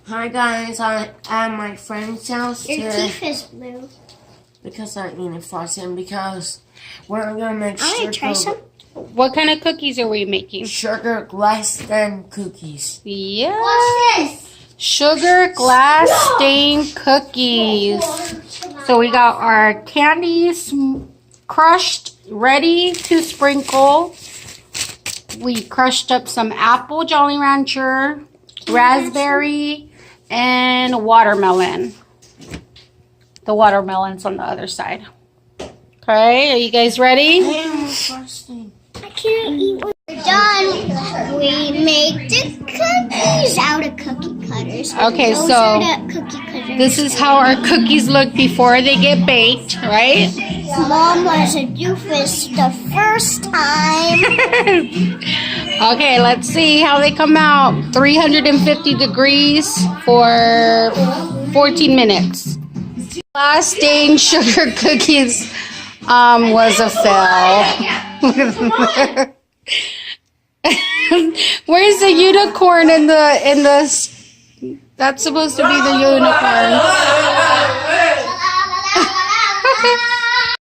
Hi guys, I'm at my friend's house Your today teeth is blue. because I eat frosting because we're gonna make I want to try some. What kind of cookies are we making? sugar glass than cookies. Yeah. What's this? Sugar glass stained cookies. So we got our candies crushed, ready to sprinkle. We crushed up some apple Jolly Rancher, raspberry, and watermelon. The watermelon's on the other side. Okay, are you guys ready? I am frosting. I can't eat. We're done. We make the cookies out of cookie cutters. Okay, Those so are the cookie cutters. this is how our cookies look before they get baked, right? Mom was a doofus the first time. Okay, let's see how they come out. 350 degrees for 14 minutes. Last stained sugar cookies was a fail. Where's the unicorn in the that's supposed to be the unicorn.